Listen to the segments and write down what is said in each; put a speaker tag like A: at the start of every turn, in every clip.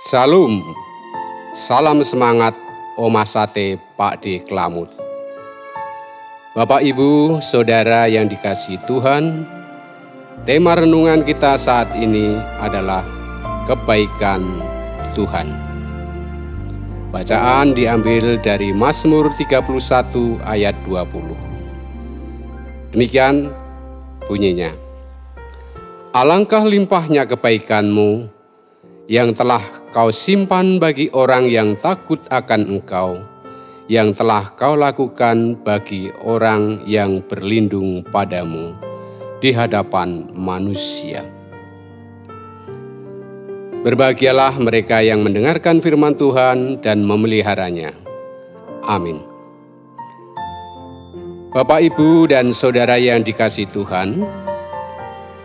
A: Salam, salam semangat Oma Sate Pak D. Klamut. Bapak, Ibu, Saudara yang dikasihi Tuhan, tema renungan kita saat ini adalah kebaikan Tuhan. Bacaan diambil dari Mazmur 31 ayat 20. Demikian bunyinya. Alangkah limpahnya kebaikanmu yang telah kau simpan bagi orang yang takut akan Engkau, yang telah kau lakukan bagi orang yang berlindung padamu di hadapan manusia. Berbahagialah mereka yang mendengarkan firman Tuhan dan memeliharanya. Amin. Bapak, Ibu, dan Saudara yang dikasihi Tuhan,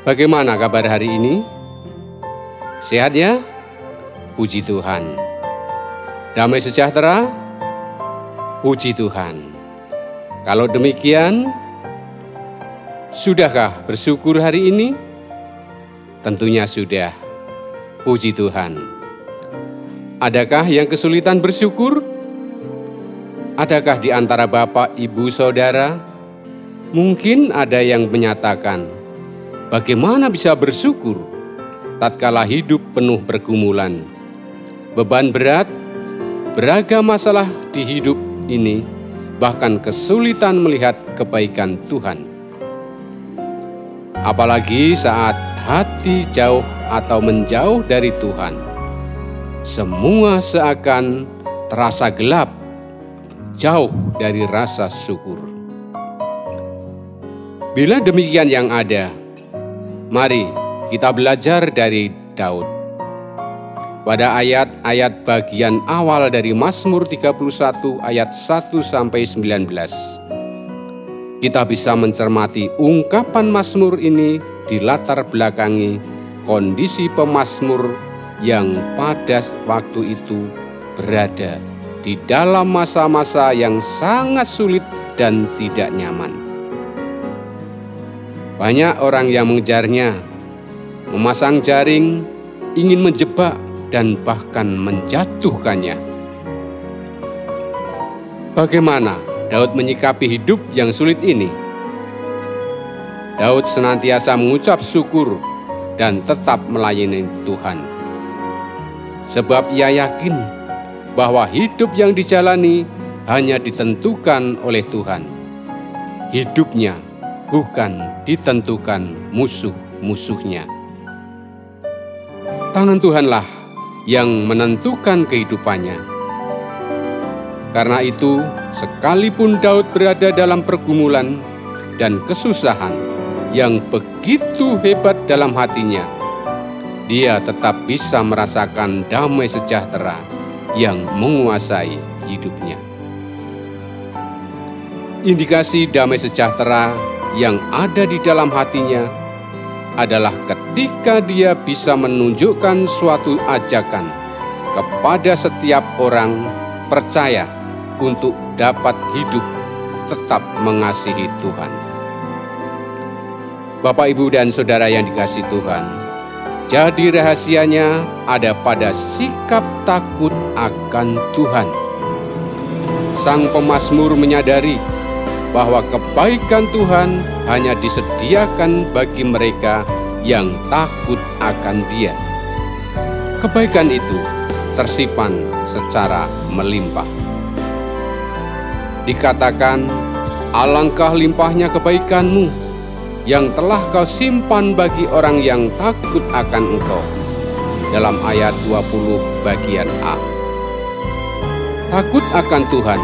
A: bagaimana kabar hari ini? Sehat ya? Puji Tuhan. Damai sejahtera? Puji Tuhan. Kalau demikian, sudahkah bersyukur hari ini? Tentunya sudah. Puji Tuhan. Adakah yang kesulitan bersyukur? Adakah di antara Bapak, Ibu, Saudara? Mungkin ada yang menyatakan, bagaimana bisa bersyukur tatkala hidup penuh pergumulan, beban berat, beragam masalah di hidup ini, bahkan kesulitan melihat kebaikan Tuhan. Apalagi saat hati jauh atau menjauh dari Tuhan, semua seakan terasa gelap, jauh dari rasa syukur. Bila demikian yang ada, mari kita belajar dari Daud. Pada ayat-ayat bagian awal dari Mazmur 31 ayat 1-19, kita bisa mencermati ungkapan Mazmur ini dilatar belakangi kondisi pemazmur yang pada waktu itu berada di dalam masa-masa yang sangat sulit dan tidak nyaman. Banyak orang yang mengejarnya, memasang jaring, ingin menjebak dan bahkan menjatuhkannya. Bagaimana Daud menyikapi hidup yang sulit ini? Daud senantiasa mengucap syukur dan tetap melayani Tuhan. Sebab ia yakin bahwa hidup yang dijalani hanya ditentukan oleh Tuhan. Hidupnya bukan ditentukan musuh-musuhnya. Tangan Tuhanlah yang menentukan kehidupannya. Karena itu, sekalipun Daud berada dalam pergumulan dan kesusahan yang begitu hebat dalam hatinya, dia tetap bisa merasakan damai sejahtera yang menguasai hidupnya. Indikasi damai sejahtera yang ada di dalam hatinya adalah ketika dia bisa menunjukkan suatu ajakan kepada setiap orang percaya untuk dapat hidup tetap mengasihi Tuhan. Bapak, Ibu, dan Saudara yang dikasihi Tuhan, jadi rahasianya ada pada sikap takut akan Tuhan. Sang pemazmur menyadari bahwa kebaikan Tuhan hanya disediakan bagi mereka yang takut akan Dia. Kebaikan itu tersimpan secara melimpah. Dikatakan, alangkah limpahnya kebaikanmu yang telah kau simpan bagi orang yang takut akan Engkau. Dalam ayat 20 bagian A. Takut akan Tuhan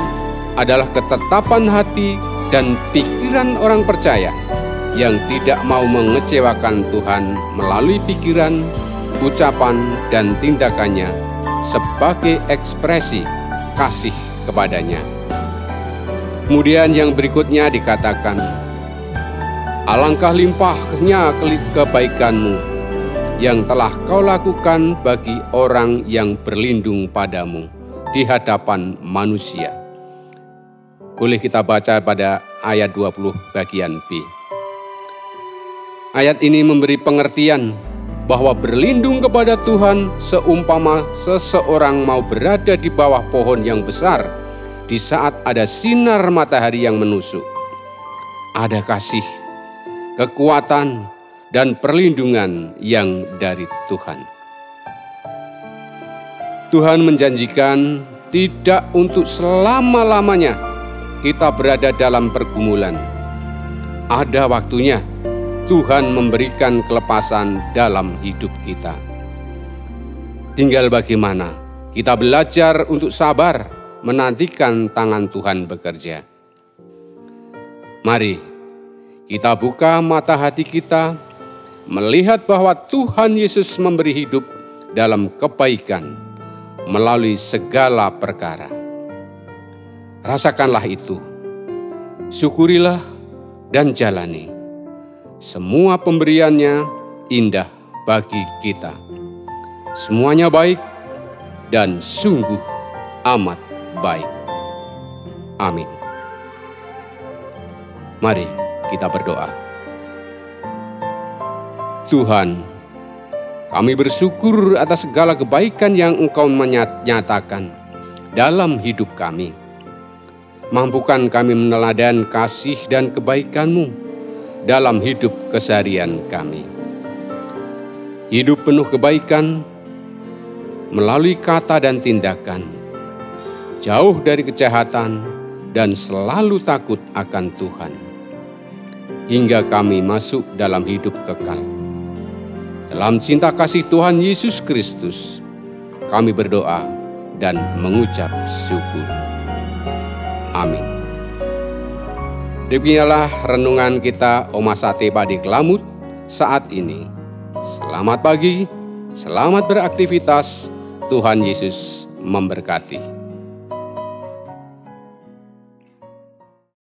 A: adalah ketetapan hati dan pikiran orang percaya yang tidak mau mengecewakan Tuhan melalui pikiran, ucapan, dan tindakannya sebagai ekspresi kasih kepadanya. Kemudian yang berikutnya dikatakan, alangkah limpahnya kebaikanmu yang telah kau lakukan bagi orang yang berlindung padamu di hadapan manusia. Boleh kita baca pada ayat 20 bagian B. Ayat ini memberi pengertian bahwa berlindung kepada Tuhan seumpama seseorang mau berada di bawah pohon yang besar di saat ada sinar matahari yang menusuk. Ada kasih, kekuatan, dan perlindungan yang dari Tuhan. Tuhan menjanjikan tidak untuk selama-lamanya kita berada dalam pergumulan. Ada waktunya Tuhan memberikan kelepasan dalam hidup kita. Tinggal bagaimana kita belajar untuk sabar menantikan tangan Tuhan bekerja. Mari kita buka mata hati kita, melihat bahwa Tuhan Yesus memberi hidup dalam kebaikan melalui segala perkara. Rasakanlah itu, syukurilah dan jalani. Semua pemberiannya indah bagi kita. Semuanya baik dan sungguh amat baik. Amin. Mari kita berdoa. Tuhan, kami bersyukur atas segala kebaikan yang Engkau menyatakan dalam hidup kami. Mampukan kami meneladani kasih dan kebaikan-Mu dalam hidup keseharian kami. Hidup penuh kebaikan melalui kata dan tindakan, jauh dari kejahatan dan selalu takut akan Tuhan, hingga kami masuk dalam hidup kekal. Dalam cinta kasih Tuhan Yesus Kristus, kami berdoa dan mengucap syukur. Amin. Demikianlah renungan kita Oma Sate Padi Kelamut saat ini. Selamat pagi, selamat beraktivitas, Tuhan Yesus memberkati.